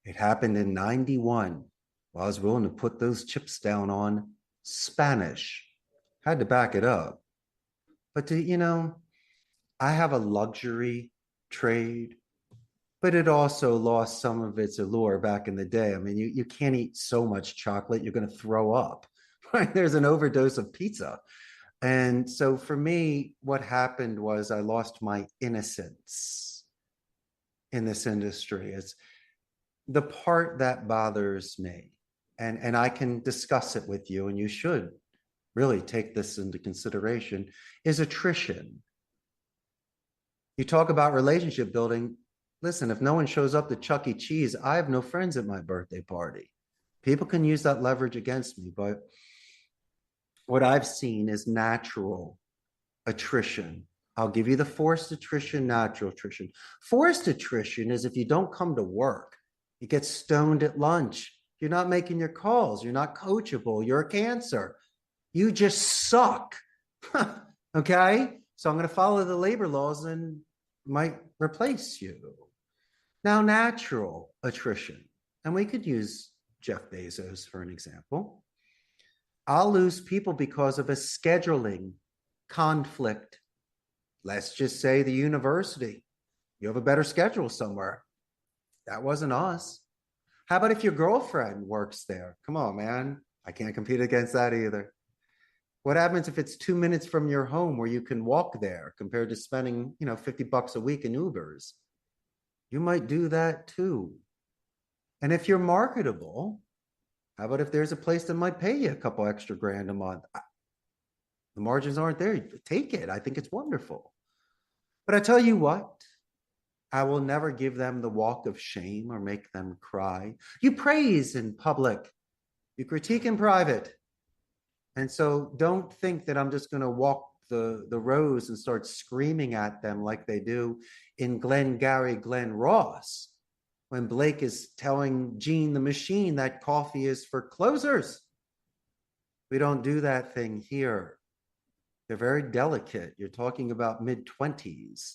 It happened in 91. While I was willing to put those chips down on Spanish. Had to back it up. But I have a luxury trade, but it also lost some of its allure back in the day. I mean, you can't eat so much chocolate, you're going to throw up, right? There's an overdose of pizza. And so for me, what happened was I lost my innocence in this industry. It's the part that bothers me. And I can discuss it with you, and you should really take this into consideration, is attrition. You talk about relationship building. Listen, if no one shows up to Chuck E. Cheese, I have no friends at my birthday party. People can use that leverage against me, but what I've seen is natural attrition. I'll give you the forced attrition, natural attrition. Forced attrition is if you don't come to work, you get stoned at lunch, you're not making your calls, you're not coachable, you're a cancer. You just suck. Okay? So I'm going to follow the labor laws and might replace you. Now, natural attrition, and we could use Jeff Bezos for an example. I'll lose people because of a scheduling conflict. Let's just say the university. You have a better schedule somewhere. That wasn't us. How about if your girlfriend works there? Come on, man. I can't compete against that either. What happens if it's 2 minutes from your home where you can walk there compared to spending, $50 a week in Ubers? You might do that too. And if you're marketable, how about if there's a place that might pay you a couple extra grand a month? The margins aren't there. Take it. I think it's wonderful. But I tell you what, I will never give them the walk of shame or make them cry. You praise in public, you critique in private. And so don't think that I'm just going to walk the rows and start screaming at them like they do in Glen Ross, when Blake is telling Gene the machine that coffee is for closers. We don't do that thing here. They're very delicate. You're talking about mid-20s.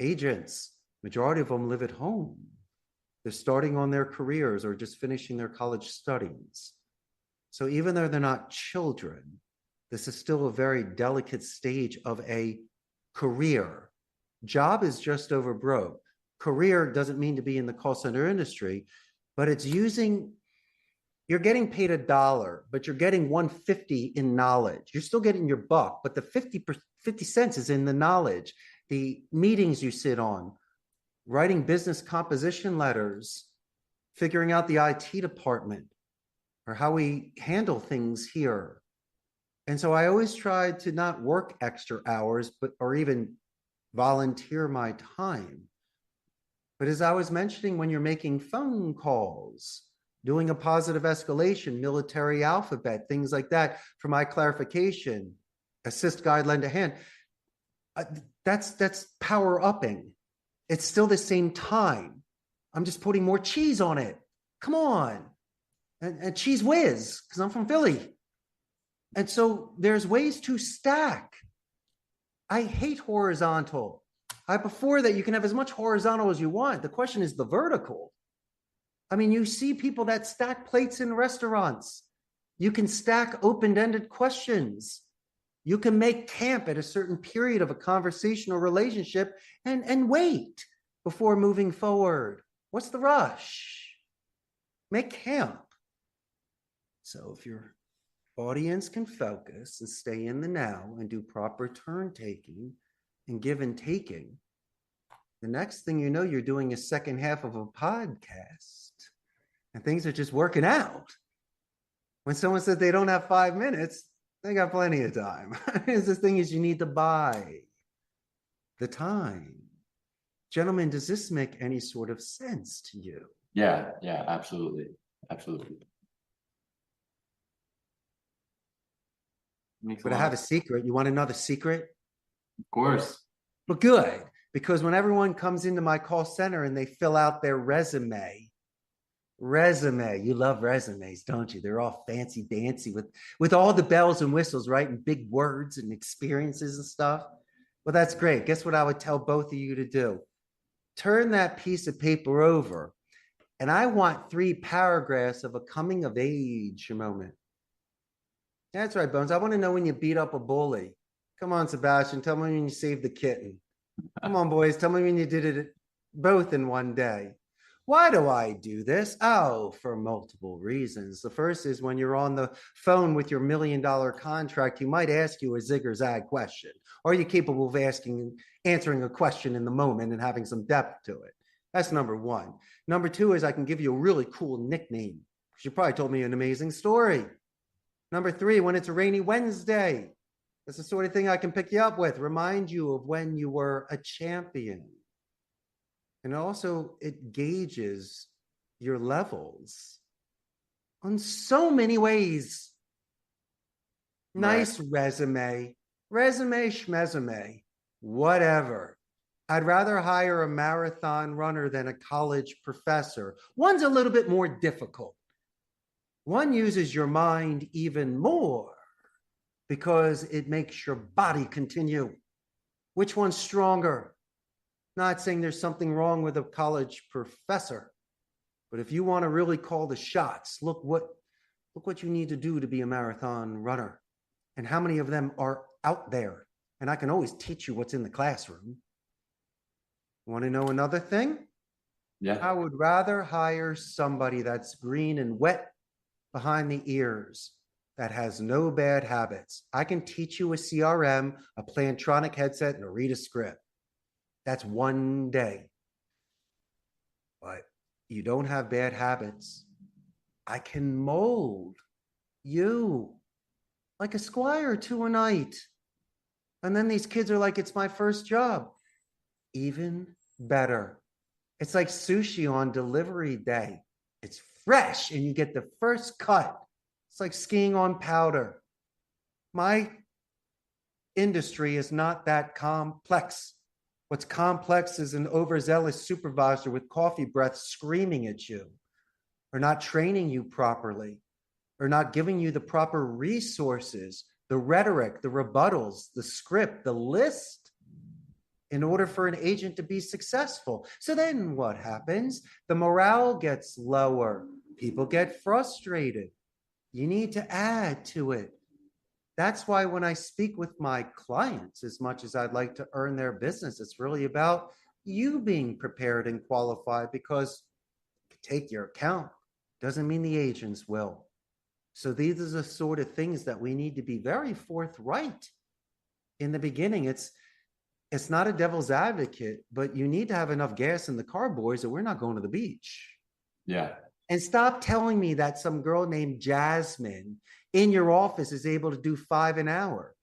Agents, majority of them live at home. They're starting on their careers or just finishing their college studies. So even though they're not children, this is still a very delicate stage of a career. Job is just over broke. Career doesn't mean to be in the call center industry, but it's you're getting paid $1, but you're getting $1.50 in knowledge. You're still getting your buck, but the 50 cents is in the knowledge, the meetings you sit on, writing business composition letters, figuring out the IT department or how we handle things here. And so I always try to not work extra hours, or even volunteer my time. But as I was mentioning, when you're making phone calls, doing a positive escalation, military alphabet, things like that, for my clarification, assist, guide, lend a hand, that's power upping. It's still the same time. I'm just putting more cheese on it. Come on. And cheese whiz, because I'm from Philly. And so there's ways to stack. I hate horizontal. I prefer that you can have as much horizontal as you want. The question is the vertical. I mean, you see people that stack plates in restaurants. You can stack open-ended questions. You can make camp at a certain period of a conversation or relationship and wait before moving forward. What's the rush? Make camp. So if your audience can focus and stay in the now and do proper turn taking and give and taking, the next thing you know, you're doing a second half of a podcast and things are just working out. When someone says they don't have 5 minutes, they got plenty of time. This thing is, you need to buy the time. Gentlemen, does this make any sort of sense to you? Yeah, absolutely. But I have a secret. You want another secret? Of course. But good, because when everyone comes into my call center and they fill out their resume, you love resumes, don't you? They're all fancy dancy with all the bells and whistles, right? And big words and experiences and stuff. Well, that's great. Guess what I would tell both of you to do? Turn that piece of paper over, and I want 3 paragraphs of a coming of age moment. That's right, Bones. I want to know when you beat up a bully. Come on, Sebastian. Tell me when you saved the kitten. Come on, boys. Tell me when you did it both in one day. Why do I do this? Oh, for multiple reasons. The first is when you're on the phone with your $1 million contract, you might ask you a zig-zag question. Are you capable of answering a question in the moment and having some depth to it? That's number one. Number two is I can give you a really cool nickname because you probably told me an amazing story. Number three, when it's a rainy Wednesday, that's the sort of thing I can pick you up with, remind you of when you were a champion. And also, it gauges your levels on so many ways. Nice resume, schmesume, whatever. I'd rather hire a marathon runner than a college professor. One's a little bit more difficult. One uses your mind even more because it makes your body continue. Which one's stronger? Not saying there's something wrong with a college professor, but if you want to really call the shots, look what you need to do to be a marathon runner and how many of them are out there. And I can always teach you what's in the classroom. Want to know another thing? Yeah. I would rather hire somebody that's green and wet behind the ears, that has no bad habits. I can teach you a CRM, a Plantronic headset, and a read a script. That's one day. But you don't have bad habits. I can mold you like a squire to a knight. And then these kids are like, it's my first job. Even better. It's like sushi on delivery day. It's fresh and you get the first cut. It's like skiing on powder. My industry is not that complex. What's complex is an overzealous supervisor with coffee breath screaming at you, or not training you properly, or not giving you the proper resources, the rhetoric, the rebuttals, the script, the list, in order for an agent to be successful. So then what happens? The morale gets lower. People get frustrated. You need to add to it. That's why when I speak with my clients, as much as I'd like to earn their business, it's really about you being prepared and qualified, because take your account doesn't mean the agents will. So these are the sort of things that we need to be very forthright in the beginning. It's not a devil's advocate, but you need to have enough gas in the car, boys, or we're not going to the beach. Yeah. And stop telling me that some girl named Jasmine in your office is able to do 5 an hour.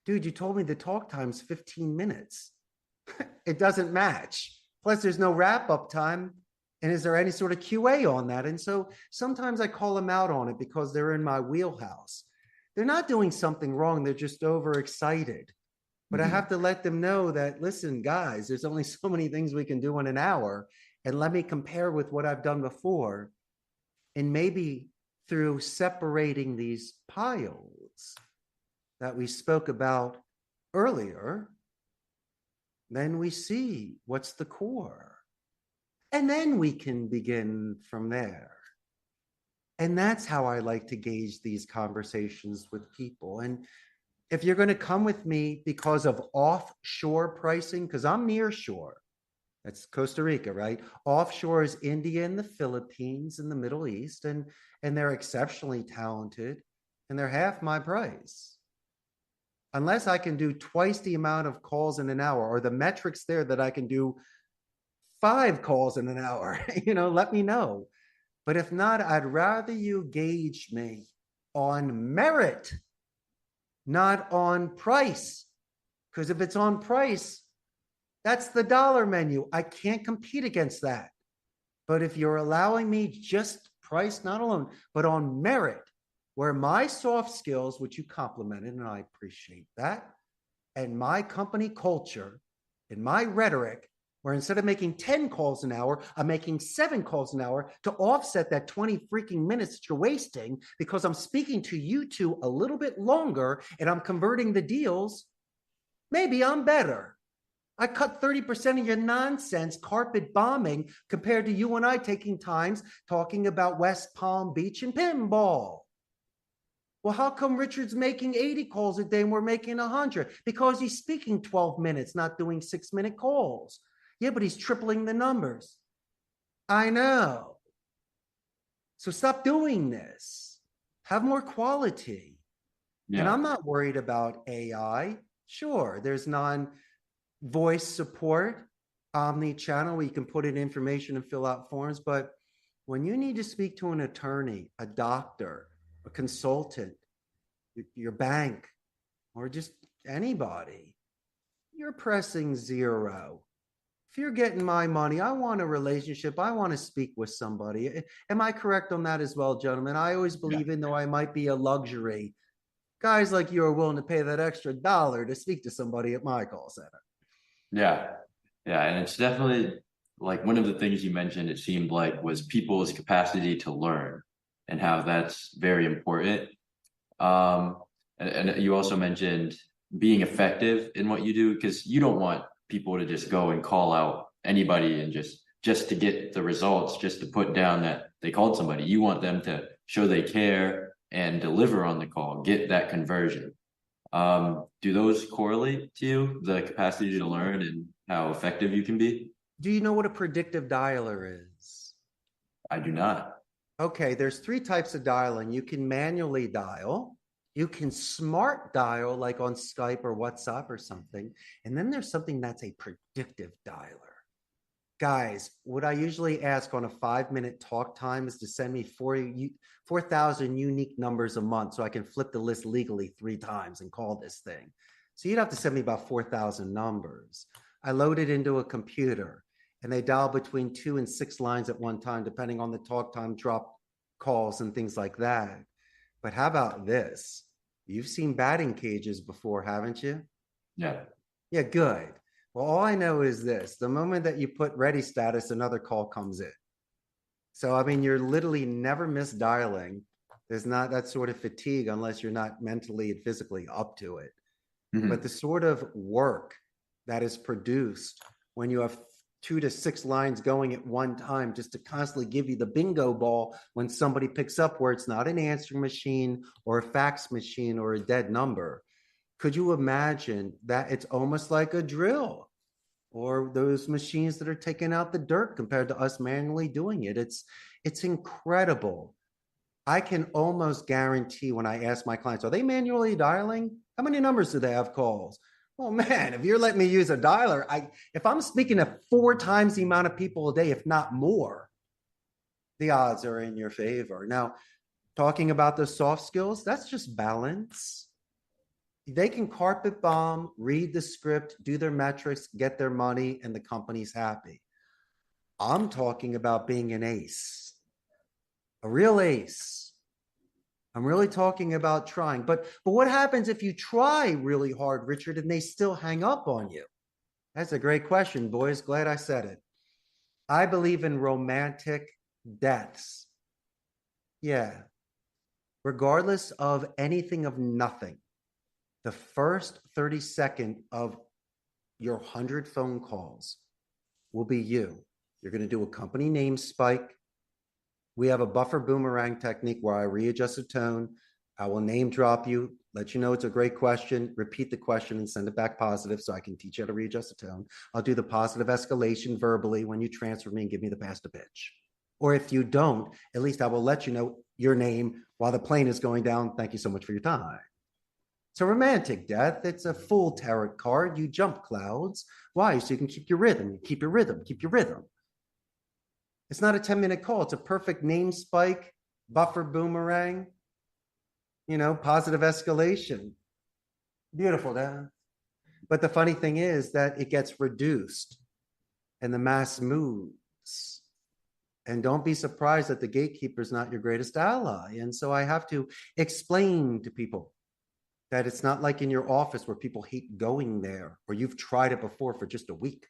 Dude, you told me the talk time's 15 minutes. It doesn't match. Plus, there's no wrap-up time. And is there any sort of QA on that? And so sometimes I call them out on it because they're in my wheelhouse. They're not doing something wrong. They're just overexcited. But I have to let them know that, listen, guys, there's only so many things we can do in an hour. And let me compare with what I've done before. And maybe through separating these piles that we spoke about earlier, then we see what's the core. And then we can begin from there. And that's how I like to gauge these conversations with people. And if you're going to come with me because of offshore pricing, because I'm near shore, that's Costa Rica, right? Offshore is India and the Philippines and the Middle East, and they're exceptionally talented, and they're half my price. Unless I can do twice the amount of calls in an hour, or the metrics there that I can do 5 calls in an hour, let me know. But if not, I'd rather you gauge me on merit, not on price. Because if it's on price, that's the dollar menu. I can't compete against that. But if you're allowing me just price, not alone, but on merit, where my soft skills, which you complimented, and I appreciate that, and my company culture and my rhetoric, where instead of making 10 calls an hour, I'm making 7 calls an hour to offset that 20 freaking minutes that you're wasting because I'm speaking to you two a little bit longer and I'm converting the deals, maybe I'm better. I cut 30% of your nonsense carpet bombing compared to you and I taking times talking about West Palm Beach and pinball. Well, how come Richard's making 80 calls a day and we're making 100? Because he's speaking 12 minutes, not doing 6-minute calls. Yeah, but he's tripling the numbers. I know. So stop doing this. Have more quality. And I'm not worried about AI. Sure, there's non-voice support, omni-channel, where you can put in information and fill out forms. But when you need to speak to an attorney, a doctor, a consultant, your bank, or just anybody, you're pressing 0. If you're getting my money, I want a relationship. I want to speak with somebody. Am I correct on that as well, gentlemen? I always believe, even though I might be a luxury, guys like you are willing to pay that extra $1 to speak to somebody at my call center. Yeah. And it's definitely like one of the things you mentioned, it seemed like, was people's capacity to learn and how that's very important. And you also mentioned being effective in what you do, because you don't want people to just go and call out anybody and just to get the results, just to put down that they called somebody. You want them to show they care and deliver on the call, get that conversion. Do those correlate to you, the capacity to learn and how effective you can be? Do you know what a predictive dialer is? I do not. Okay, there's 3 types of dialing. You can manually dial. You can smart dial, like on Skype or WhatsApp or something. And then there's something that's a predictive dialer. Guys, what I usually ask on a 5-minute talk time is to send me 4,000 unique numbers a month so I can flip the list legally 3 times and call this thing. So you'd have to send me about 4,000 numbers. I load it into a computer and they dial between 2 and 6 lines at one time, depending on the talk time, drop calls and things like that. But how about this? You've seen batting cages before, haven't you? Yeah. Yeah, good. Well, all I know is this: the moment that you put ready status, another call comes in. So, I mean, you're literally never misdialing. There's not that sort of fatigue unless you're not mentally and physically up to it. Mm-hmm. But the sort of work that is produced when you have 2 to 6 lines going at one time, just to constantly give you the bingo ball when somebody picks up, where it's not an answering machine or a fax machine or a dead number. Could you imagine that? It's almost like a drill, or those machines that are taking out the dirt compared to us manually doing it. It's incredible. I can almost guarantee, when I ask my clients, are they manually dialing? How many numbers do they have calls? Oh man, if you're letting me use a dialer, if I'm speaking to 4 times the amount of people a day, if not more, the odds are in your favor. Now, talking about the soft skills, that's just balance. They can carpet bomb, read the script, do their metrics, get their money, and the company's happy. I'm talking about being an ace, a real ace. I'm really talking about trying. But what happens if you try really hard, Richard, and they still hang up on you? That's a great question, boys. Glad I said it. I believe in romantic deaths. Yeah. Regardless of anything, of nothing, the first 30-second of your 100 phone calls will be you. You're going to do a company name spike. We have a buffer boomerang technique where I readjust the tone. I will name drop you, let you know it's a great question, repeat the question and send it back positive so I can teach you how to readjust the tone. I'll do the positive escalation verbally when you transfer me and give me the pass to pitch. Or if you don't, at least I will let you know your name while the plane is going down. Thank you so much for your time. So romantic death, it's a full tarot card. You jump clouds. Why? So you can keep your rhythm. You keep your rhythm. Keep your rhythm. It's not a 10-minute call. It's a perfect name spike, buffer boomerang, positive escalation. Beautiful, Dan. But the funny thing is that it gets reduced and the mass moves. And don't be surprised that the gatekeeper is not your greatest ally. And so I have to explain to people that it's not like in your office where people hate going there, or you've tried it before for just a week.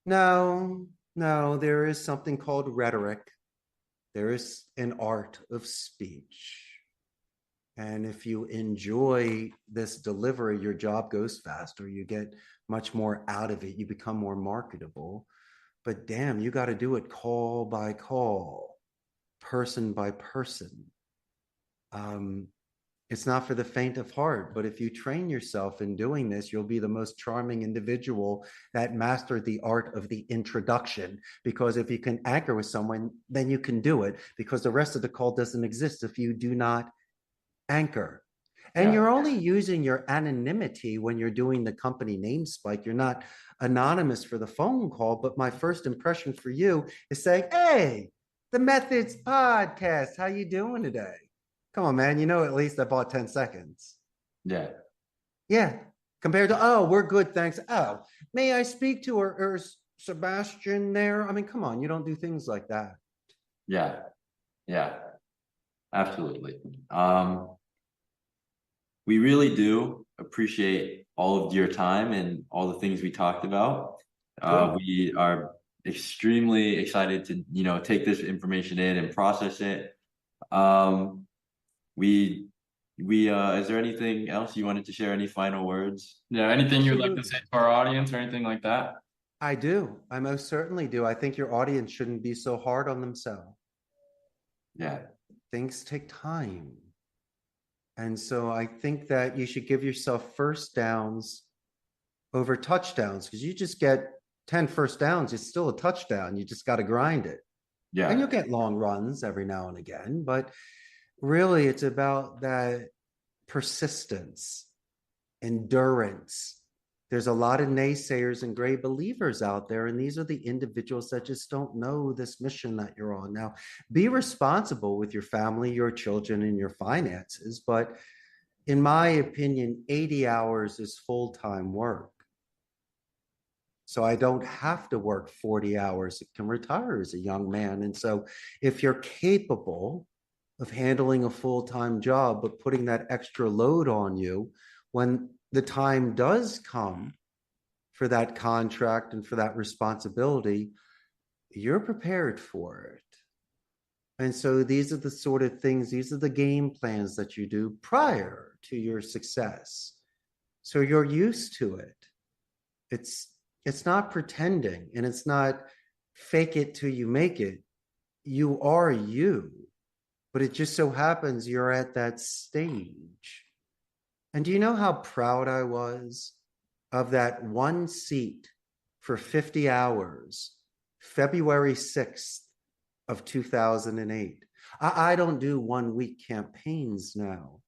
No, there is something called rhetoric. There is an art of speech. And if you enjoy this delivery, your job goes faster. You get much more out of it. You become more marketable. But damn, you got to do it call by call, person by person. It's not for the faint of heart, but if you train yourself in doing this, you'll be the most charming individual that mastered the art of the introduction. Because if you can anchor with someone, then you can do it, because the rest of the call doesn't exist if you do not anchor. And Yeah. you're only using your anonymity when you're doing the company name spike. You're not anonymous for the phone call, but my first impression for you is saying, hey, the Methods Podcast, how you doing today? Come on, man. You know, at least I bought 10 seconds. Yeah. Yeah. Compared to, oh, we're good, thanks. Oh, may I speak to or Sebastian there? I mean, come on, you don't do things like that. Yeah. Yeah. Absolutely. We really do appreciate all of your time and all the things we talked about. Cool. We are extremely excited to, take this information in and process it. We is there anything else you wanted to share? Any final words? Yeah, anything you would like to Absolutely. say to our audience or anything like that? I do. I most certainly do. I think your audience shouldn't be so hard on themselves. Yeah. Things take time. And so I think that you should give yourself first downs over touchdowns, because you just get 10 first downs. It's still a touchdown. You just got to grind it. Yeah. And you'll get long runs every now and again. But really, it's about that persistence, endurance. There's a lot of naysayers and gray believers out there, and these are the individuals that just don't know this mission that you're on. Now, be responsible with your family, your children, and your finances, but in my opinion, 80 hours is full-time work. So I don't have to work 40 hours. I can retire as a young man. And so if you're capable of handling a full-time job, but putting that extra load on you, when the time does come for that contract and for that responsibility, you're prepared for it. And so these are the sort of things, these are the game plans that you do prior to your success. So you're used to it. It's not pretending, and it's not fake it till you make it. You are you, but it just so happens you're at that stage. And do you know how proud I was of that one seat for 50 hours, February 6th of 2008? I don't do 1 week campaigns now,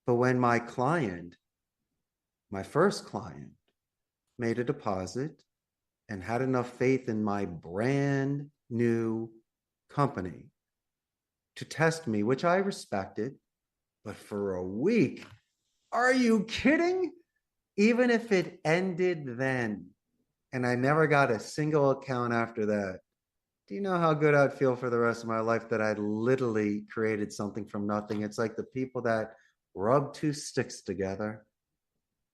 but when my client, my first client, made a deposit and had enough faith in my brand new company to test me, which I respected, but for a week, are you kidding? Even if it ended then, and I never got a single account after that, do you know how good I'd feel for the rest of my life that I literally created something from nothing? It's like the people that rub two sticks together.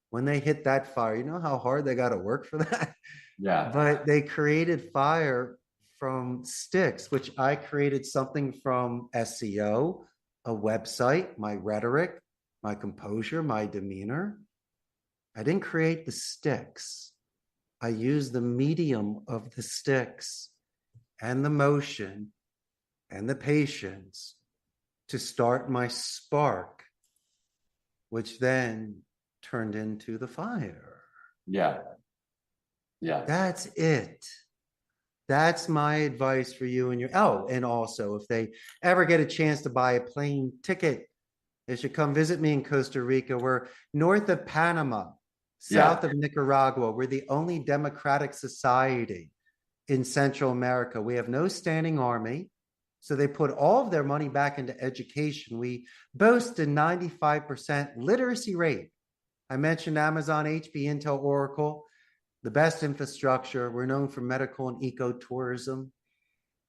When they hit that fire, you know how hard they got to work for that? Yeah. But they created fire from sticks, which I created something from SEO, a website, my rhetoric, my composure, my demeanor. I didn't create the sticks. I used the medium of the sticks and the motion and the patience to start my spark, which then turned into the fire. Yeah. Yeah. That's it. That's my advice for you and your, oh, and also if they ever get a chance to buy a plane ticket, they should come visit me in Costa Rica. We're north of Panama, south of Nicaragua. We're the only democratic society in Central America. We have no standing army. So they put all of their money back into education. We boast a 95% literacy rate. I mentioned Amazon, HP, Intel, Oracle, the best infrastructure. We're known for medical and ecotourism.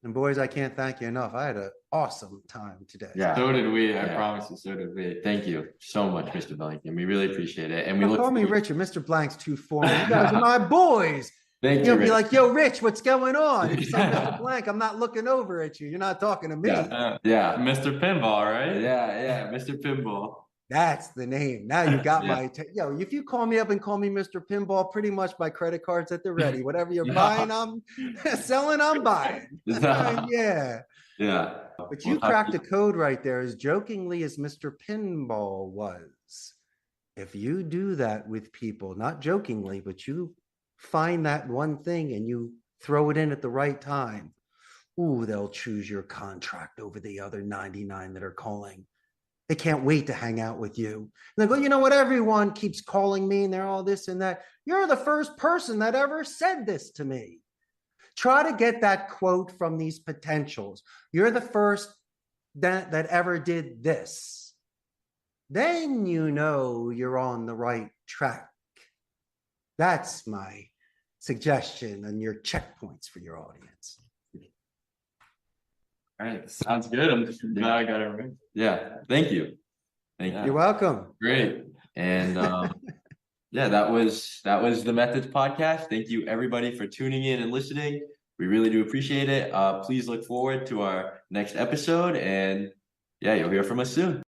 And boys, I can't thank you enough. I had an awesome time today. Yeah. So did we. I promise you, so did we. Thank you so much, Mr. Blanken. We really appreciate it. And we Now, look call me forward- Richard. Mr. Blank's too formal. You guys are my boys. Thank you. You'll be Rich. like, yo, Rich, what's going on? If you say Mr. Blank, I'm not looking over at you. You're not talking to me. Yeah. Mr. Pinball, right? Yeah, Mr. Pinball. That's the name. Now you got Yeah. yo, if you call me up and call me Mr. Pinball, pretty much my credit card's at the ready. Whatever you're Yeah. buying, I'm selling, I'm buying. Yeah. Yeah. But We'll you talk to cracked the code right there, as jokingly as Mr. Pinball was. If you do that with people, not jokingly, but you find that one thing and you throw it in at the right time, ooh, they'll choose your contract over the other 99 that are calling. They can't wait to hang out with you. And they go, you know what? Everyone keeps calling me and they're all this and that. You're the first person that ever said this to me. Try to get that quote from these potentials. You're the first that ever did this. Then you know you're on the right track. That's my suggestion and your checkpoints for your audience. All right, sounds good. I'm just glad I got it right. Yeah. Thank you. Thank You're you. welcome. Great. And yeah, that was the Methods podcast. Thank you everybody for tuning in and listening. We really do appreciate it. Please look forward to our next episode, and yeah, you'll hear from us soon.